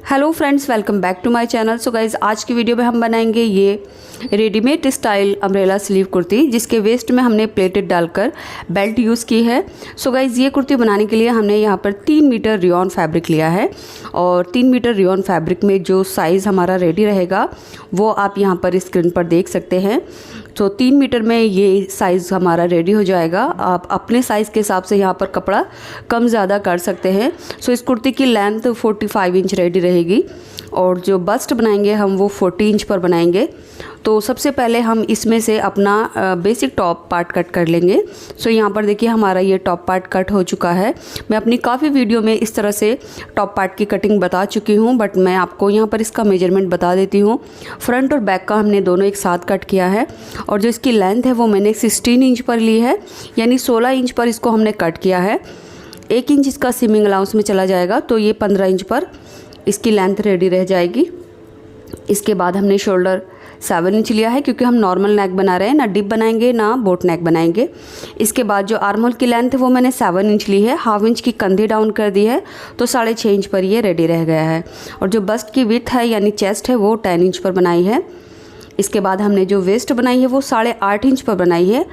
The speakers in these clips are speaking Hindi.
Hello friends, welcome back to my channel. So guys, आज की वीडियो में हम बनाएंगे ये readymade style umbrella sleeve kurti, जिसके वेस्ट में हमने प्लेटेड डालकर बेल्ट यूज़ की है। सो गाइज़, ये कुर्ती बनाने के लिए हमने यहाँ पर 3 मीटर रियॉन फैब्रिक लिया है और 3 मीटर रियॉन फैब्रिक में जो साइज़ हमारा रेडी रहेगा वो आप यहाँ पर स्क्रीन पर देख सकते हैं। तो 3 मीटर में ये साइज़ हमारा रेडी हो जाएगा। आप अपने साइज़ के हिसाब से यहाँ पर कपड़ा कम ज़्यादा कर सकते हैं। सो इस कुर्ती की लेंथ 45 इंच रेडी रहेगी और जो बस्ट बनाएंगे हम वो 40 इंच पर बनाएंगे। तो सबसे पहले हम इसमें से अपना बेसिक टॉप पार्ट कट कर लेंगे। सो यहाँ पर देखिए हमारा ये टॉप पार्ट कट हो चुका है। मैं अपनी काफ़ी वीडियो में इस तरह से टॉप पार्ट की कटिंग बता चुकी हूँ, बट मैं आपको यहाँ पर इसका मेजरमेंट बता देती हूँ। फ्रंट और बैक का हमने दोनों एक साथ कट किया है और जो इसकी लेंथ है वो मैंने 16 इंच पर ली है, यानी 16 इंच पर इसको हमने कट किया है। 1 इंच इसका सीमिंग अलाउंस में चला जाएगा, तो ये 15 इंच पर इसकी लेंथ रेडी रह जाएगी। इसके बाद हमने शोल्डर 7 इंच लिया है, क्योंकि हम नॉर्मल नेक बना रहे हैं, ना डिप बनाएंगे ना बोट नेक बनाएंगे। इसके बाद जो आर्म होल की लेंथ है वो मैंने 7 इंच ली है, हाफ इंच की कंधी डाउन कर दी है, तो 6.5 इंच पर ये रेडी रह गया है। और जो बस्ट की विड्थ है यानी चेस्ट है वो 10 इंच पर बनाई है। इसके बाद हमने जो वेस्ट बनाई है वो 8.5 इंच पर बनाई है।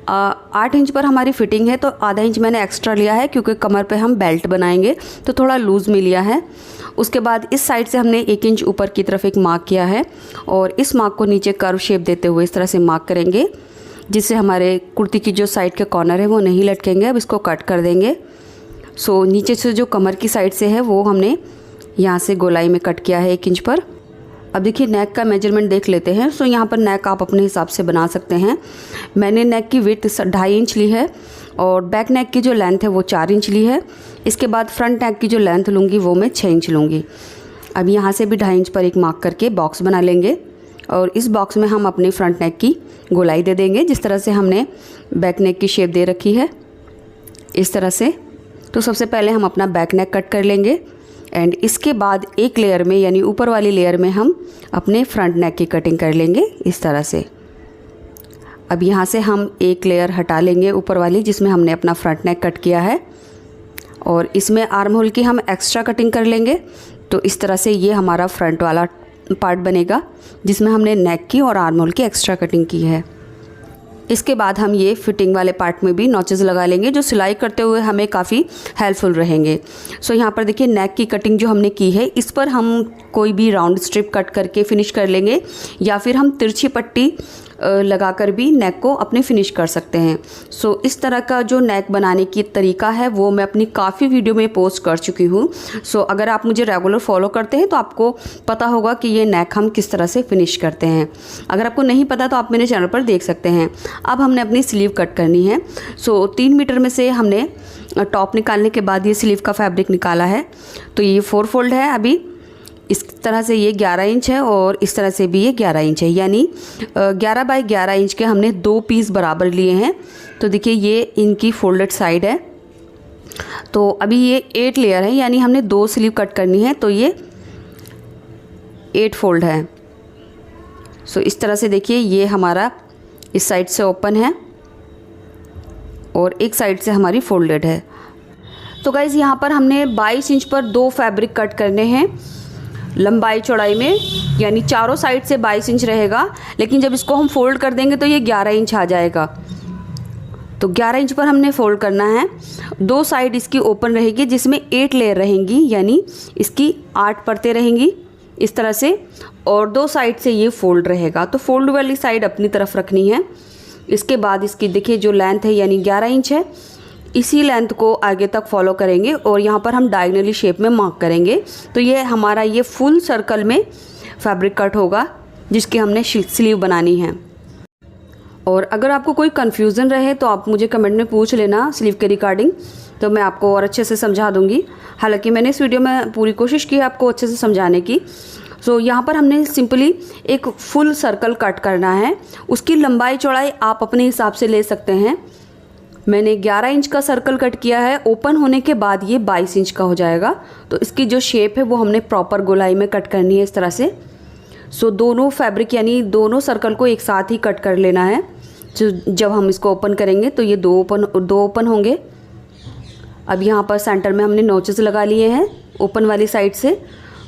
8 इंच पर हमारी फिटिंग है, तो आधा इंच मैंने एक्स्ट्रा लिया है, क्योंकि कमर पे हम बेल्ट बनाएंगे तो थोड़ा लूज़ में लिया है। उसके बाद इस साइड से हमने 1 इंच ऊपर की तरफ एक मार्क किया है और इस मार्क को नीचे कर्व शेप देते हुए इस तरह से मार्क करेंगे, जिससे हमारे कुर्ती की जो साइड के कॉर्नर है वो नहीं लटकेंगे। अब इसको कट कर देंगे। सो नीचे से जो कमर की साइड से है वो हमने यहाँ से गोलाई में कट किया है 1 इंच पर। अब देखिए नेक का मेजरमेंट देख लेते हैं। सो यहाँ पर नेक आप अपने हिसाब से बना सकते हैं। मैंने नेक की विड्थ 2.5 इंच ली है और बैक नेक की जो लेंथ है वो 4 इंच ली है। इसके बाद फ्रंट नेक की जो लेंथ लूँगी वो मैं 6 इंच लूँगी। अब यहाँ से भी 2.5 इंच पर एक मार्क करके बॉक्स बना लेंगे और इस बॉक्स में हम अपने फ्रंट नेक की गोलाई दे देंगे, जिस तरह से हमने बैक नेक की शेप दे रखी है, इस तरह से। तो सबसे पहले हम अपना बैक नेक कट कर लेंगे एंड इसके बाद एक लेयर में यानी ऊपर वाली लेयर में हम अपने फ्रंट नेक की कटिंग कर लेंगे इस तरह से। अब यहाँ से हम एक लेयर हटा लेंगे ऊपर वाली, जिसमें हमने अपना फ्रंट नेक कट किया है, और इसमें आर्म होल की हम एक्स्ट्रा कटिंग कर लेंगे। तो इस तरह से ये हमारा फ्रंट वाला पार्ट बनेगा, जिसमें हमने नेक की और आर्म होल की एक्स्ट्रा कटिंग की है। इसके बाद हम ये फिटिंग वाले पार्ट में भी नॉचेस लगा लेंगे, जो सिलाई करते हुए हमें काफ़ी हेल्पफुल रहेंगे। सो यहाँ पर देखिए नेक की कटिंग जो हमने की है, इस पर हम कोई भी राउंड स्ट्रिप कट करके फिनिश कर लेंगे, या फिर हम तिरछी पट्टी लगाकर भी नेक को अपने फिनिश कर सकते हैं। सो इस तरह का जो नेक बनाने की तरीका है वो मैं अपनी काफ़ी वीडियो में पोस्ट कर चुकी हूँ। सो अगर आप मुझे रेगुलर फॉलो करते हैं तो आपको पता होगा कि ये नेक हम किस तरह से फिनिश करते हैं। अगर आपको नहीं पता तो आप मेरे चैनल पर देख सकते हैं। अब हमने अपनी स्लीव कट करनी है। सो 3 मीटर में से हमने टॉप निकालने के बाद ये स्लीव का फैब्रिक निकाला है। तो ये 4 फोल्ड है। अभी इस तरह से ये 11 इंच है और इस तरह से भी ये 11 इंच है, यानी 11 बाई 11 इंच के हमने 2 पीस बराबर लिए हैं। तो देखिए ये इनकी फोल्डेड साइड है। तो अभी ये 8 लेयर है, यानी हमने 2 स्लीव कट करनी है, तो ये 8 फोल्ड है। सो इस तरह से देखिए ये हमारा इस साइड से ओपन है और एक साइड से हमारी फोल्डेड है। तो गाइज़ यहाँ पर हमने 22 इंच पर 2 फैब्रिक कट करने हैं लंबाई चौड़ाई में, यानी चारों साइड से 22 इंच रहेगा, लेकिन जब इसको हम फोल्ड कर देंगे तो ये 11 इंच आ जाएगा। तो 11 इंच पर हमने फोल्ड करना है। 2 साइड इसकी ओपन रहेगी, जिसमें 8 लेयर रहेंगी, यानी इसकी 8 परतें रहेंगी इस तरह से, और 2 साइड से ये फोल्ड रहेगा। तो फोल्ड वाली साइड अपनी तरफ रखनी है। इसके बाद इसकी देखिए जो लेंथ है यानी 11 इंच है, इसी लेंथ को आगे तक फॉलो करेंगे और यहाँ पर हम डायगनली शेप में मार्क करेंगे। तो ये हमारा ये फुल सर्कल में फैब्रिक कट होगा, जिसकी हमने स्लीव बनानी है। और अगर आपको कोई कन्फ्यूज़न रहे तो आप मुझे कमेंट में पूछ लेना स्लीव के रिगार्डिंग, तो मैं आपको और अच्छे से समझा दूँगी। हालांकि मैंने इस वीडियो में पूरी कोशिश की है आपको अच्छे से समझाने की। सो यहाँ पर हमने सिंपली एक फुल सर्कल कट करना है। उसकी लंबाई चौड़ाई आप अपने हिसाब से ले सकते हैं। मैंने 11 इंच का सर्कल कट किया है। ओपन होने के बाद ये 22 इंच का हो जाएगा। तो इसकी जो शेप है वो हमने प्रॉपर गोलाई में कट करनी है इस तरह से। सो दोनों फैब्रिक यानी दोनों सर्कल को एक साथ ही कट कर लेना है। जब हम इसको ओपन करेंगे तो ये दो ओपन होंगे। अब यहाँ पर सेंटर में हमने नोचेस लगा लिए हैं ओपन वाली साइड से।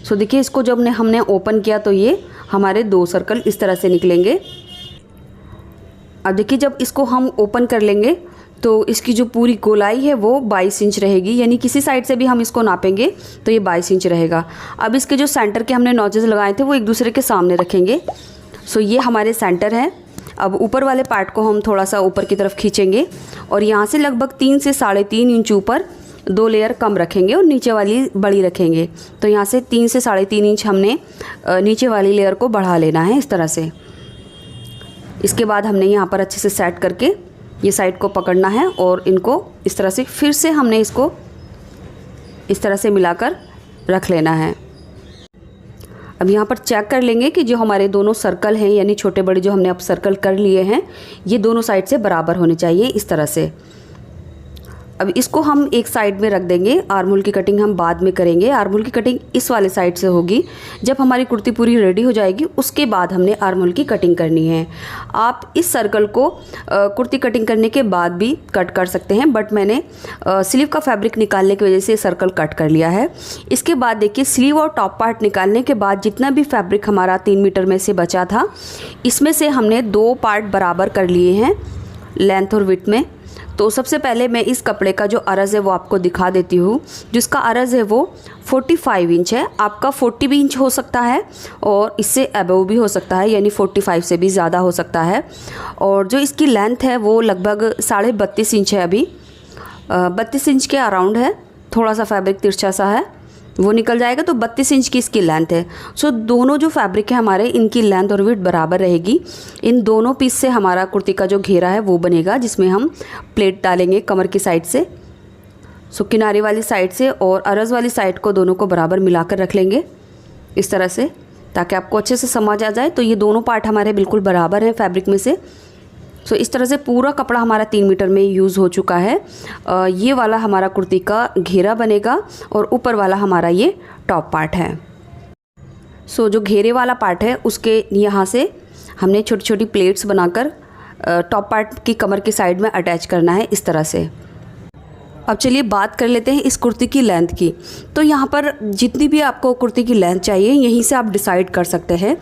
सो देखिए इसको जब हमने ओपन किया तो ये हमारे 2 सर्कल इस तरह से निकलेंगे। अब देखिए जब इसको हम ओपन कर लेंगे तो इसकी जो पूरी गोलाई है वो 22 इंच रहेगी, यानी किसी साइड से भी हम इसको नापेंगे तो ये 22 इंच रहेगा। अब इसके जो सेंटर के हमने नॉचेस लगाए थे वो एक दूसरे के सामने रखेंगे। सो ये हमारे सेंटर है। अब ऊपर वाले पार्ट को हम थोड़ा सा ऊपर की तरफ खींचेंगे और यहाँ से लगभग 3 से 3.5 इंच ऊपर 2 लेयर कम रखेंगे और नीचे वाली बड़ी रखेंगे। तो यहाँ से 3 से 3.5 इंच हमने नीचे वाली लेयर को बढ़ा लेना है इस तरह से। इसके बाद हमने यहाँ पर अच्छे से सेट करके ये साइड को पकड़ना है और इनको इस तरह से फिर से हमने इसको इस तरह से मिलाकर रख लेना है। अब यहाँ पर चेक कर लेंगे कि जो हमारे दोनों सर्कल हैं, यानी छोटे बड़े जो हमने अब सर्कल कर लिए हैं, ये दोनों साइड से बराबर होने चाहिए इस तरह से। अब इसको हम एक साइड में रख देंगे। आर्म होल की कटिंग हम बाद में करेंगे। आर्म होल की कटिंग इस वाले साइड से होगी। जब हमारी कुर्ती पूरी रेडी हो जाएगी उसके बाद हमने आर्म होल की कटिंग करनी है। आप इस सर्कल को कुर्ती कटिंग करने के बाद भी कट कर सकते हैं, बट मैंने स्लीव का फैब्रिक निकालने की वजह से सर्कल कट कर लिया है। इसके बाद देखिए स्लीव और टॉप पार्ट निकालने के बाद जितना भी फैब्रिक हमारा 3 मीटर में से बचा था, इसमें से हमने 2 पार्ट बराबर कर लिए हैं लेंथ और विड्थ में। तो सबसे पहले मैं इस कपड़े का जो अरज़ है वो आपको दिखा देती हूँ। जिसका अरज़ है वो 45 इंच है। आपका 40 भी इंच हो सकता है और इससे अबव भी हो सकता है, यानी 45 से भी ज़्यादा हो सकता है। और जो इसकी लेंथ है वो लगभग 32.5 इंच है। अभी 32 इंच के अराउंड है। थोड़ा सा फैब्रिक तिरछा सा है, वो निकल जाएगा। तो 32 इंच की इसकी लेंथ है। सो दोनों जो फैब्रिक है हमारे, इनकी लेंथ और विड्थ बराबर रहेगी। इन दोनों पीस से हमारा कुर्ती का जो घेरा है वो बनेगा, जिसमें हम प्लेट डालेंगे कमर की साइड से। सो किनारे वाली साइड से और अरज़ वाली साइड को दोनों को बराबर मिलाकर रख लेंगे इस तरह से, ताकि आपको अच्छे से समझ आ जाए। तो ये दोनों पार्ट हमारे बिल्कुल बराबर हैं फैब्रिक में से। सो इस तरह से पूरा कपड़ा हमारा 3 मीटर में यूज़ हो चुका है। ये वाला हमारा कुर्ती का घेरा बनेगा और ऊपर वाला हमारा ये टॉप पार्ट है। सो जो घेरे वाला पार्ट है उसके यहाँ से हमने छोटी छोटी प्लेट्स बनाकर टॉप पार्ट की कमर की साइड में अटैच करना है इस तरह से। अब चलिए बात कर लेते हैं इस कुर्ती की लेंथ की। तो यहाँ पर जितनी भी आपको कुर्ती की लेंथ चाहिए यहीं से आप डिसाइड कर सकते हैं।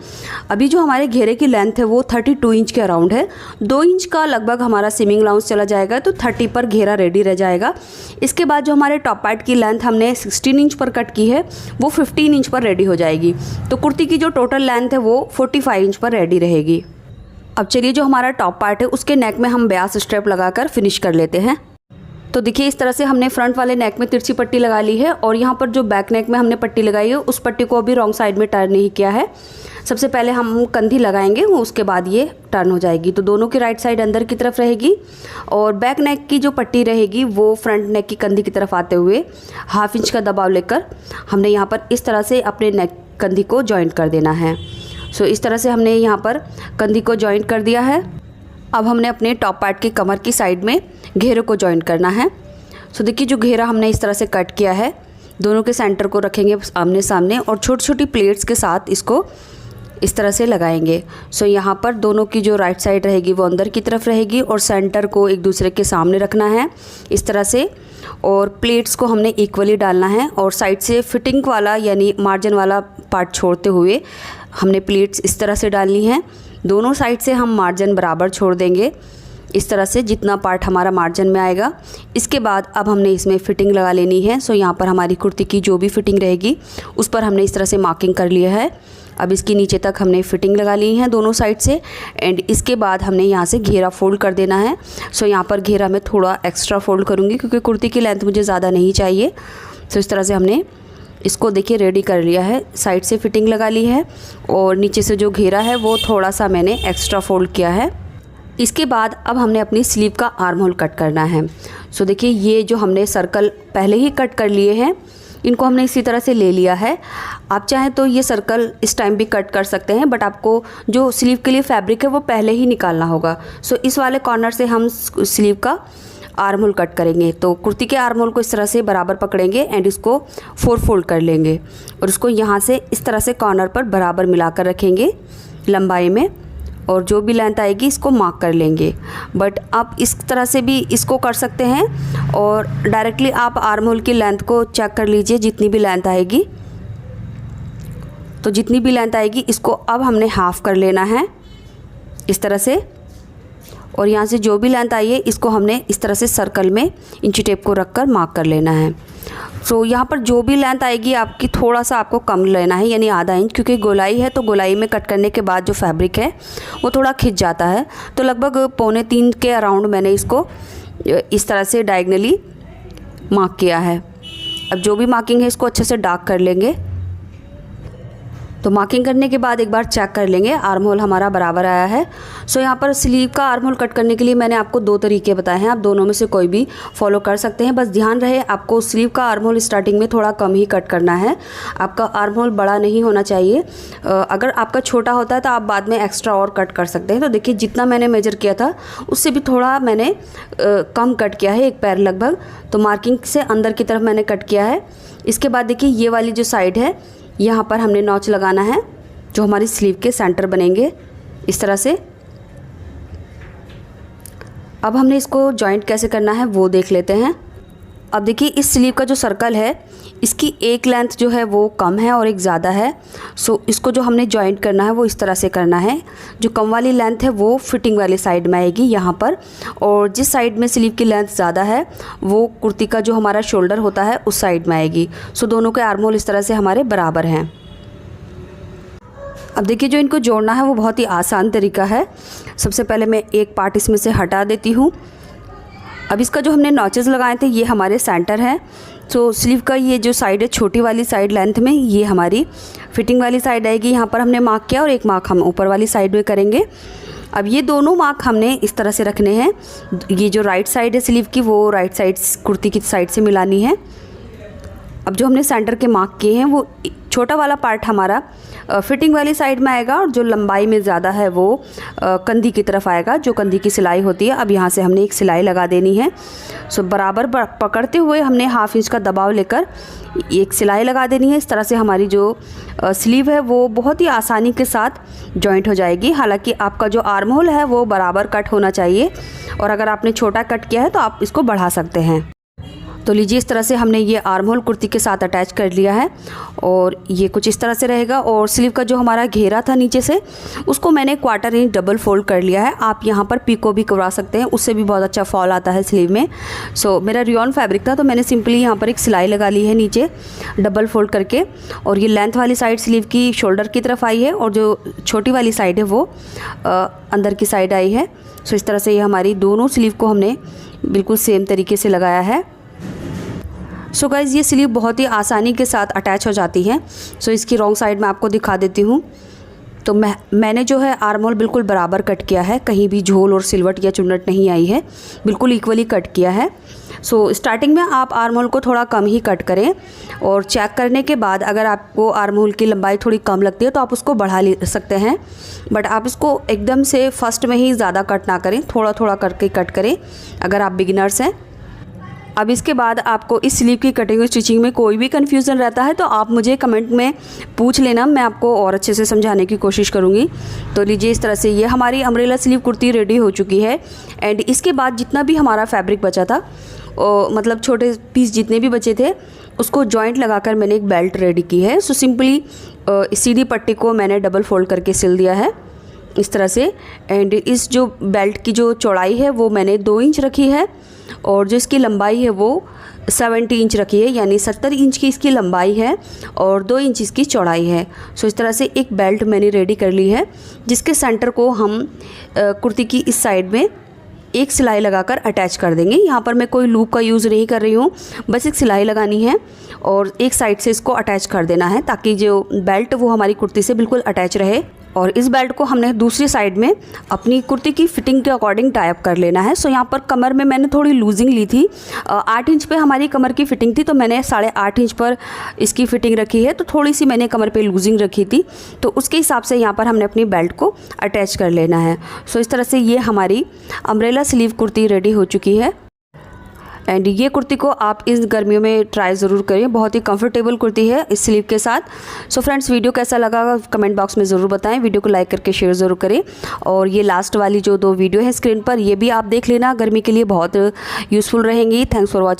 अभी जो हमारे घेरे की लेंथ है वो 32 इंच के अराउंड है। 2 इंच का लगभग हमारा सीमिंग अलाउंस चला जाएगा, तो 30 पर घेरा रेडी रह जाएगा। इसके बाद जो हमारे टॉप पार्ट की लेंथ हमने 16 इंच पर कट की है वो 15 इंच पर रेडी हो जाएगी। तो कुर्ती की जो टोटल लेंथ है वो 45 इंच पर रेडी रहेगी। अब चलिए जो हमारा टॉप पार्ट है उसके नेक में हम ब्यास स्ट्रैप लगाकर फिनिश कर लेते हैं। तो देखिए इस तरह से हमने फ्रंट वाले नेक में तिरछी पट्टी लगा ली है और यहाँ पर जो बैक नेक में हमने पट्टी लगाई है उस पट्टी को अभी रॉन्ग साइड में टर्न नहीं किया है। सबसे पहले हम कंधी लगाएंगे, उसके बाद ये टर्न हो जाएगी। तो दोनों की राइट साइड अंदर की तरफ रहेगी और बैक नेक की जो पट्टी रहेगी वो फ्रंट नेक की कंधी की तरफ आते हुए 1/2 इंच का दबाव लेकर हमने यहाँ पर इस तरह से अपने नेक कंधी को जॉइंट कर देना है। सो इस तरह से हमने यहाँ पर कंधी को जॉइंट कर दिया है। अब हमने अपने टॉप पार्ट की कमर की साइड में घेरे को जॉइंट करना है। सो देखिए जो घेरा हमने इस तरह से कट किया है, दोनों के सेंटर को रखेंगे आमने सामने और छोटी छोटी प्लेट्स के साथ इसको इस तरह से लगाएंगे। सो यहाँ पर दोनों की जो राइट साइड रहेगी वो अंदर की तरफ रहेगी और सेंटर को एक दूसरे के सामने रखना है इस तरह से। और प्लेट्स को हमने इक्वली डालना है और साइड से फिटिंग वाला यानी मार्जिन वाला पार्ट छोड़ते हुए हमने प्लेट्स इस तरह से डालनी है। दोनों साइड से हम मार्जिन बराबर छोड़ देंगे इस तरह से, जितना पार्ट हमारा मार्जिन में आएगा। इसके बाद अब हमने इसमें फ़िटिंग लगा लेनी है। सो यहाँ पर हमारी कुर्ती की जो भी फ़िटिंग रहेगी उस पर हमने इस तरह से मार्किंग कर लिया है। अब इसकी नीचे तक हमने फ़िटिंग लगा ली है दोनों साइड से एंड इसके बाद हमने यहाँ से घेरा फ़ोल्ड कर देना है। सो यहाँ पर घेरा मैं थोड़ा एक्स्ट्रा फ़ोल्ड करूँगी क्योंकि कुर्ती की लेंथ मुझे ज़्यादा नहीं चाहिए। सो इस तरह से हमने इसको देखिए रेडी कर लिया है, साइड से फ़िटिंग लगा ली है और नीचे से जो घेरा है वो थोड़ा सा मैंने एक्स्ट्रा फ़ोल्ड किया है। इसके बाद अब हमने अपनी स्लीव का आर्म होल कट करना है। सो देखिए ये जो हमने सर्कल पहले ही कट कर लिए हैं इनको हमने इसी तरह से ले लिया है। आप चाहें तो ये सर्कल इस टाइम भी कट कर सकते हैं, बट आपको जो स्लीव के लिए फैब्रिक है वो पहले ही निकालना होगा। सो इस वाले कॉर्नर से हम स्लीव का आर्म होल कट करेंगे। तो कुर्ती के आर्म होल को इस तरह से बराबर पकड़ेंगे एंड इसको 4 फोल्ड कर लेंगे और इसको यहाँ से इस तरह से कॉर्नर पर बराबर मिलाकर रखेंगे लंबाई में और जो भी लेंथ आएगी इसको मार्क कर लेंगे। बट आप इस तरह से भी इसको कर सकते हैं और डायरेक्टली आप आर्म होल की लेंथ को चेक कर लीजिए जितनी भी लेंथ आएगी। तो जितनी भी लेंथ आएगी इसको अब हमने हाफ़ कर लेना है इस तरह से, और यहाँ से जो भी लेंथ आई है इसको हमने इस तरह से सर्कल में इंची टेप को रख कर मार्क कर लेना है। तो यहाँ पर जो भी लेंथ आएगी आपकी थोड़ा सा आपको कम लेना है, यानी आधा इंच, क्योंकि गोलाई है तो गोलाई में कट करने के बाद जो फैब्रिक है वो थोड़ा खिंच जाता है। तो लगभग 2.25 के अराउंड मैंने इसको इस तरह से डायगनली मार्क किया है। अब जो भी मार्किंग है इसको अच्छे से डार्क कर लेंगे। तो मार्किंग करने के बाद एक बार चेक कर लेंगे आर्म होल हमारा बराबर आया है। सो यहाँ पर स्लीव का आर्म होल कट करने के लिए मैंने आपको 2 तरीके बताए हैं, आप दोनों में से कोई भी फॉलो कर सकते हैं। बस ध्यान रहे आपको स्लीव का आर्म होल स्टार्टिंग में थोड़ा कम ही कट करना है, आपका आर्म होल बड़ा नहीं होना चाहिए। अगर आपका छोटा होता है तो आप बाद में एक्स्ट्रा और कट कर सकते हैं। तो देखिए जितना मैंने मेजर किया था उससे भी थोड़ा मैंने कम कट किया है, 1 पैर लगभग। तो मार्किंग से अंदर की तरफ मैंने कट किया है। इसके बाद देखिए ये वाली जो साइड है यहाँ पर हमने नॉच लगाना है जो हमारी स्लीव के सेंटर बनेंगे इस तरह से। अब हमने इसको जॉइंट कैसे करना है वो देख लेते हैं। अब देखिए इस स्लीव का जो सर्कल है इसकी एक लेंथ जो है वो कम है और एक ज़्यादा है। सो इसको जो हमने जॉइंट करना है वो इस तरह से करना है। जो कम वाली लेंथ है वो फिटिंग वाली साइड में आएगी यहाँ पर, और जिस साइड में स्लीव की लेंथ ज़्यादा है वो कुर्ती का जो हमारा शोल्डर होता है उस साइड में आएगी। सो दोनों के आर्म होल इस तरह से हमारे बराबर हैं। अब देखिए जो इनको जोड़ना है वो बहुत ही आसान तरीका है। सबसे पहले मैं एक पार्ट इसमें से हटा देती हूँ। अब इसका जो हमने नॉचेस लगाए थे ये हमारे सेंटर है। तो स्लीव का ये जो साइड है छोटी वाली साइड लेंथ में, ये हमारी फिटिंग वाली साइड आएगी। यहाँ पर हमने मार्क किया और एक मार्क हम ऊपर वाली साइड में करेंगे। अब ये दोनों मार्क हमने इस तरह से रखने हैं। ये जो राइट साइड है स्लीव की वो राइट साइड कुर्ती की साइड से मिलानी है। अब जो हमने सेंटर के मार्क किए हैं वो छोटा वाला पार्ट हमारा फिटिंग वाली साइड में आएगा, और जो लंबाई में ज़्यादा है वो कंधी की तरफ आएगा, जो कंधी की सिलाई होती है। अब यहाँ से हमने एक सिलाई लगा देनी है। सो बराबर पकड़ते हुए हमने 1/2 इंच का दबाव लेकर एक सिलाई लगा देनी है। इस तरह से हमारी जो स्लीव है वो बहुत ही आसानी के साथ जॉइंट हो जाएगी। हालांकि आपका जो आर्म होल है वो बराबर कट होना चाहिए, और अगर आपने छोटा कट किया है तो आप इसको बढ़ा सकते हैं। तो लीजिए इस तरह से हमने ये आर्म होल कुर्ती के साथ अटैच कर लिया है, और ये कुछ इस तरह से रहेगा। और स्लीव का जो हमारा घेरा था नीचे से उसको मैंने 1/4 इंच डबल फोल्ड कर लिया है। आप यहाँ पर पीको भी करवा सकते हैं, उससे भी बहुत अच्छा फॉल आता है स्लीव में। सो मेरा रियॉन फैब्रिक था तो मैंने सिंपली यहाँ पर एक सिलाई लगा ली है नीचे डबल फोल्ड करके, और ये लेंथ वाली साइड स्लीव की शोल्डर की तरफ आई है, और जो छोटी वाली साइड है वो अंदर की साइड आई है। सो इस तरह से ये हमारी दोनों स्लीव को हमने बिल्कुल सेम तरीके से लगाया है। सो गाइज़ ये स्लीव बहुत ही आसानी के साथ अटैच हो जाती है। सो इसकी रॉन्ग साइड में आपको दिखा देती हूँ। तो मैंने जो है आर्म होल बिल्कुल बराबर कट किया है, कहीं भी झोल और सिलवट या चुन्नट नहीं आई है, बिल्कुल इक्वली कट किया है। सो स्टार्टिंग में आप आर्म होल को थोड़ा कम ही कट करें, और चेक करने के बाद अगर आपको आर्म होल की लंबाई थोड़ी कम लगती है तो आप उसको बढ़ा ले सकते हैं। बट आप इसको एकदम से फर्स्ट में ही ज़्यादा कट ना करें, थोड़ा थोड़ा करके कट करें अगर आप बिगिनर्स हैं। अब इसके बाद आपको इस स्लीव की कटिंग और स्टिचिंग में कोई भी कन्फ्यूज़न रहता है तो आप मुझे कमेंट में पूछ लेना, मैं आपको और अच्छे से समझाने की कोशिश करूँगी। तो लीजिए इस तरह से ये हमारी अम्ब्रेला स्लीव कुर्ती रेडी हो चुकी है। एंड इसके बाद जितना भी हमारा फैब्रिक बचा था, मतलब छोटे पीस जितने भी बचे थे, उसको जॉइंट लगाकर मैंने एक बेल्ट रेडी की है। सो सिंपली सीधी पट्टी को मैंने डबल फोल्ड करके सिल दिया है इस तरह से। एंड इस जो बेल्ट की जो चौड़ाई है वो मैंने 2 इंच रखी है, और जो इसकी लंबाई है वो 70 इंच रखी है, यानी 70 इंच की इसकी लंबाई है और 2 इंच इसकी चौड़ाई है। सो इस तरह से एक बेल्ट मैंने रेडी कर ली है, जिसके सेंटर को हम कुर्ती की इस साइड में एक सिलाई लगाकर अटैच कर देंगे। यहाँ पर मैं कोई लूप का यूज़ नहीं कर रही हूँ, बस एक सिलाई लगानी है और एक साइड से इसको अटैच कर देना है, ताकि जो बेल्ट वो हमारी कुर्ती से बिल्कुल अटैच रहे। और इस बेल्ट को हमने दूसरी साइड में अपनी कुर्ती की फिटिंग के अकॉर्डिंग टाई अप कर लेना है। सो यहाँ पर कमर में मैंने थोड़ी लूजिंग ली थी, 8 इंच पे हमारी कमर की फ़िटिंग थी, तो मैंने 8.5 इंच पर इसकी फ़िटिंग रखी है। तो थोड़ी सी मैंने कमर पे लूजिंग रखी थी, तो उसके हिसाब से यहाँ पर हमने अपनी बेल्ट को अटैच कर लेना है। सो इस तरह से ये हमारी अम्ब्रेला स्लीव कुर्ती रेडी हो चुकी है। एंड ये कुर्ती को आप इस गर्मियों में ट्राई ज़रूर करें, बहुत ही कंफर्टेबल कुर्ती है इस स्लीव के साथ। सो फ्रेंड्स, वीडियो कैसा लगा कमेंट बॉक्स में ज़रूर बताएं, वीडियो को लाइक करके शेयर ज़रूर करें। और ये लास्ट वाली जो 2 वीडियो है स्क्रीन पर, ये भी आप देख लेना, गर्मी के लिए बहुत यूज़फुल रहेंगी। Thanks for watching.